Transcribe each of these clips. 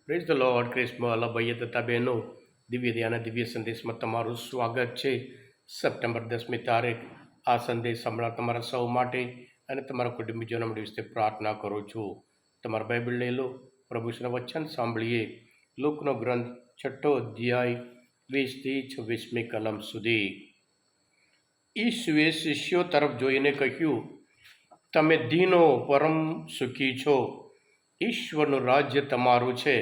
Praise the lord. Christmas ભાઈએ તથા બહેનો, દિવ્ય ધ્યાન દિવ્ય સંદેશમાં તમારું સ્વાગત છે. સપ્ટેમ્બર 10મી તારીખ આ સંદેશ હમણાં તમારા સૌ માટે અને તમારા કુટુંબીજોના માટે વિશે પ્રાર્થના કરું છું. તમારા બાઇબલ લઈ લો, પ્રભુના વચન સાંભળીએ. લોકનો ગ્રંથ 6 અધ્યાય 20થી 26મી કલમ સુધી. ઈસુએ શિષ્યો તરફ જોઈને કહ્યું, તમે દીનો પરમ સુખી છો, ઈશ્વરનું રાજ્ય તમારું છે.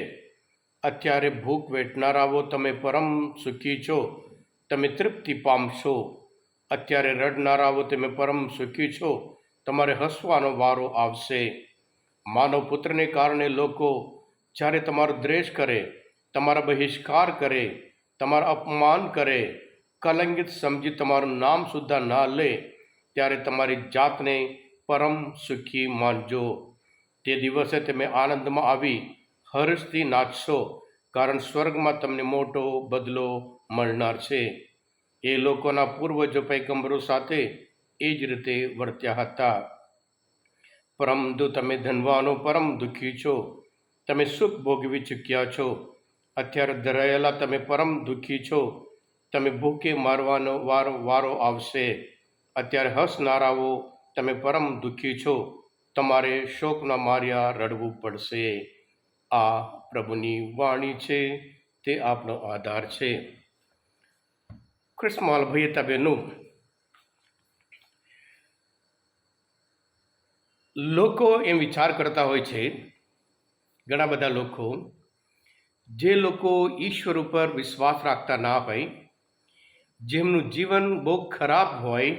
અત્યારે ભૂખ વેઠનારાઓ તમે પરમ સુખી છો, તમે તૃપ્તિ પામશો. અત્યારે રડનારાઓ તમે પરમ સુખી છો, તમારે હસવાનો વારો આવશે. માનવ પુત્રને કારણે લોકો જ્યારે તમારો દ્વેષ કરે, તમારા બહિષ્કાર કરે, તમારા અપમાન કરે, કલંકિત સમજી તમારું નામ સુદ્ધા ના લે, ત્યારે તમારી જાતને પરમ સુખી માનજો. તે દિવસે તમે આનંદમાં આવી હર્ષથી નાચશો, કારણ સ્વર્ગમાં તમને મોટો બદલો મળનાર છે. એ લોકોના પૂર્વજો પૈગંબરો સાથે એ જ રીતે વર્ત્યા હતા. પરંતુ તમે ધનવાનો પરમ દુઃખી છો, તમે સુખ ભોગવી ચૂક્યા છો. અત્યારે ધરાયેલા તમે પરમ દુઃખી છો, તમે ભૂખે મારવાનો વારો આવશે. અત્યારે હસનારાઓ તમે પરમ દુઃખી છો, તમારે શોકના માર્યા રડવું પડશે. આ પ્રભુની વાણી છે, તે આપનો આધાર છે. ક્રિસ્મસ ભાઈ બહેનો, લોકો એમ વિચાર કરતા હોય છે, ઘણા બધા લોકો, જે લોકો ઈશ્વર ઉપર વિશ્વાસ રાખતા ના હોય, જેમનું જીવન બહુ ખરાબ હોય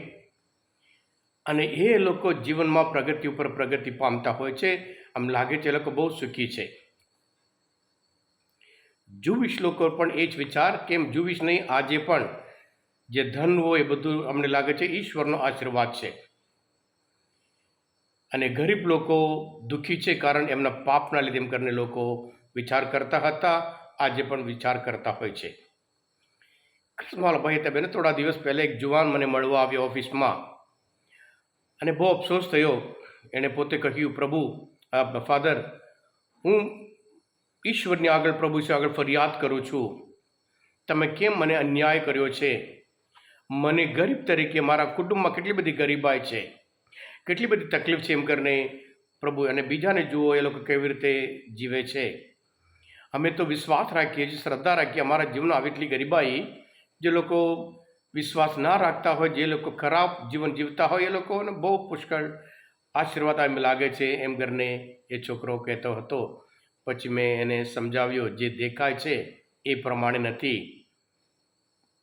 અને એ લોકો જીવનમાં પ્રગતિ ઉપર પ્રગતિ પામતા હોય છે, આમ લાગે છે એ લોકો બહુ સુખી છે. જુવિશ લોકો પણ એ જ વિચાર, કેમ જુવિશ નહીં, આજે પણ જે ધન હોય એ બધું અમને લાગે છે ઈશ્વરનો આશીર્વાદ છે. અને ગરીબ લોકો દુઃખી છે, કારણ એમના પાપના લીધે એમ કરીને લોકો વિચાર કરતા હતા, આજે પણ વિચાર કરતા હોય છે. ક્રિસ્મસ ભાઈ તમે થોડા દિવસ પહેલાં એક જુવાન મને મળવા આવ્યો ઓફિસમાં, અને બહુ અફસોસ થયો. એણે પોતે કહ્યું, પ્રભુ ફાધર, હું ઈશ્વરની આગળ, પ્રભુ આગળ ફરિયાદ કરું છું, તમે કેમ મને અન્યાય કર્યો છે. મને ગરીબ તરીકે મારા કુટુંબમાં કેટલી બધી ગરીબાઈ છે, કેટલી બધી તકલીફ છે એમ કરીને પ્રભુ. અને બીજાને જુઓ એ લોકો કેવી રીતે જીવે છે. અમે તો વિશ્વાસ રાખીએ છીએ, શ્રદ્ધા રાખીએ, અમારા જીવનમાં આવી એટલી ગરીબાઈ. જે લોકો વિશ્વાસ ના રાખતા હોય, જે લોકો ખરાબ જીવન જીવતા હોય, એ લોકોને બહુ પુષ્કળ આશીર્વાદ એમ લાગે છે એમ કરીને એ છોકરો કહેતો હતો. પછી મેં એને સમજાવ્યો, જે દેખાય છે એ પ્રમાણે નથી.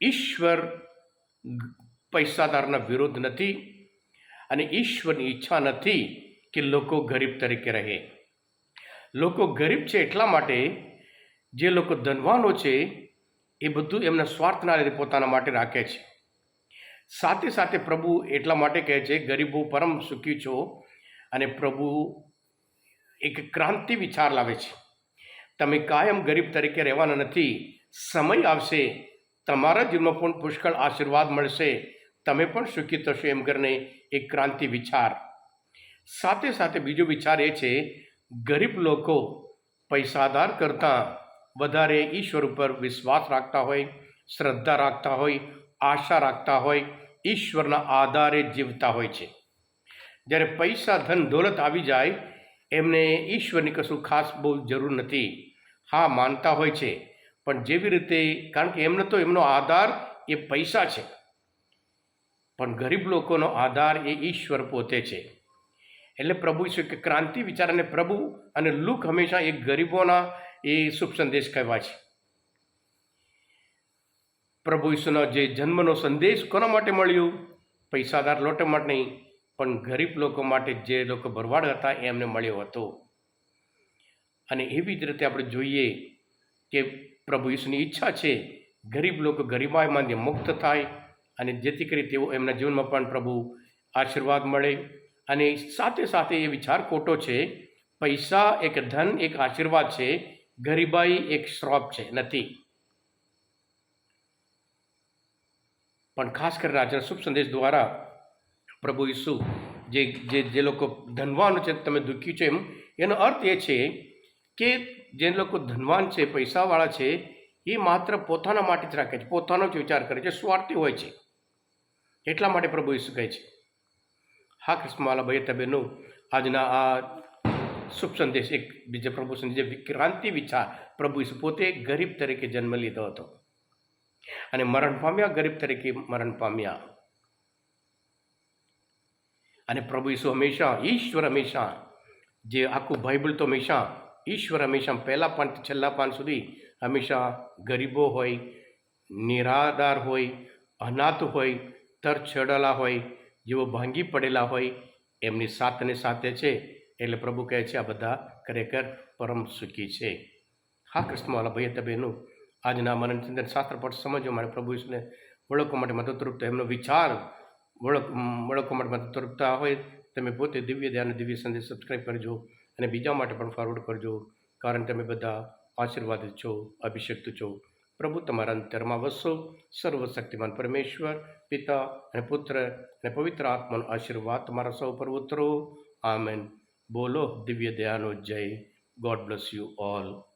ઈશ્વર પૈસાદારના વિરોધ નથી, અને ઈશ્વરની ઈચ્છા નથી કે લોકો ગરીબ તરીકે રહે. લોકો ગરીબ છે એટલા માટે, જે લોકો ધનવાનો છે એ બધું એમના સ્વાર્થના લીધે પોતાના માટે રાખે છે. સાથે સાથે પ્રભુ એટલા માટે કહે છે, ગરીબો પરમ સુખી છો. અને પ્રભુ એક ક્રાંતિ વિચાર લાવે છે. તમે કાયમ ગરીબ તરીકે રહેવાના નથી. સમય આવશે, તમારા જીવનમાં પણ પુષ્કળ આશીર્વાદ મળશે, તમે પણ સુખી થશો એમ કરીને એક ક્રાંતિ વિચાર. સાથે સાથે બીજો વિચાર એ છે, ગરીબ લોકો પૈસાદાર કરતાં વધારે ઈશ્વર ઉપર વિશ્વાસ રાખતા હોય, શ્રદ્ધા રાખતા હોય, આશા રાખતા હોય, ઈશ્વરના આધારે જીવતા હોય છે. જ્યારે પૈસા, ધન, દોલત આવી જાય, એમને ઈશ્વરની કશું ખાસ બહુ જરૂર નથી. હા, માનતા હોય છે, પણ જેવી રીતે, કારણ કે એમને તો એમનો આધાર એ પૈસા છે. પણ ગરીબ લોકોનો આધાર એ ઈશ્વર પોતે છે. એટલે પ્રભુ ઈશ્વર કે ક્રાંતિ વિચાર, અને પ્રભુ અને લુક હંમેશા એ ગરીબોના એ શુભ સંદેશ કહેવાય છે. પ્રભુ ઈશ્વરનો જે જન્મનો સંદેશ કોના માટે મળ્યું? પૈસાદાર લોકો માટે નહીં, પણ ગરીબ લોકો માટે, જે લોકો ભરવાડ હતા એમને મળ્યો હતો. અને એવી જ રીતે આપણે જોઈએ કે પ્રભુ ઈશ્વરની ઈચ્છા છે, ગરીબ લોકો ગરીબાઈમાંથી મુક્ત થાય, અને જેથી કરી તેઓ એમના જીવનમાં પણ પ્રભુ આશીર્વાદ મળે. અને સાથે સાથે એ વિચાર ખોટો છે, પૈસા એક ધન એક આશીર્વાદ છે, ગરીબાઈ એક શ્રાપ છે, નથી. પણ ખાસ કરીને આજના શુભ સંદેશ દ્વારા પ્રભુ ઈસુ જે લોકો ધનવાન છે, તમે દુઃખી છો, એનો અર્થ એ છે કે જે લોકો ધનવાન છે, પૈસાવાળા છે, એ માત્ર પોતાના માટે જ રાખે છે, પોતાનો જ વિચાર કરે છે, સ્વાર્થી હોય છે. એટલા માટે પ્રભુ ઈસુ કહે છે, હા કૃષ્ણવાલા ભાઈ તબેનો, આજના આ શુભ સંદેશ એક બીજા પ્રભુ સંદેશ જે ક્રાંતિ વિચાર, પ્રભુ ઈસુ પોતે એક ગરીબ તરીકે જન્મ લીધો હતો અને મરણ પામ્યા, ગરીબ તરીકે મરણ પામ્યા. અને પ્રભુ ઈસુ હંમેશા, ઈશ્વર હંમેશા, જે આખું બાઇબલ તો હંમેશા ઈશ્વર હંમેશા પહેલા પાન છેલ્લા પાન સુધી હંમેશા ગરીબો હોય, નિરાધાર હોય, અનાથ હોય, તરછેડાયેલા હોય, જેઓ ભાંગી પડેલા હોય, એમની સાથે છે. એટલે પ્રભુ કહે છે આ બધા ખરેખર પરમ સુખી છે. હા કૃષ્ણવાલા ભાઈ તબેનું, આજના મનન શાસ્ત્ર પર સમજવા માટે પ્રભુ ઈસુને ઓળખવા માટે મદદરૂપ થાય, એમનો વિચાર ઓળખવા માટે મદદરૂપતા હોય, તમે પોતે દિવ્ય ધ્યાન દિવ્ય સંદેશ સબસ્ક્રાઈબ કરજો અને બીજા માટે પણ ફોરવર્ડ કરજો, કારણ તમે બધા આશીર્વાદિત છો, અભિષેક્ત છો. પ્રભુ તમારા અંતરમાં વસો. સર્વશક્તિમાન પરમેશ્વર, પિતા અને પુત્ર અને પવિત્ર આત્માનો આશીર્વાદ તમારા સૌ પર ઉતરો. આમેન. બોલો દિવ્ય દયાનો જય. God bless you all.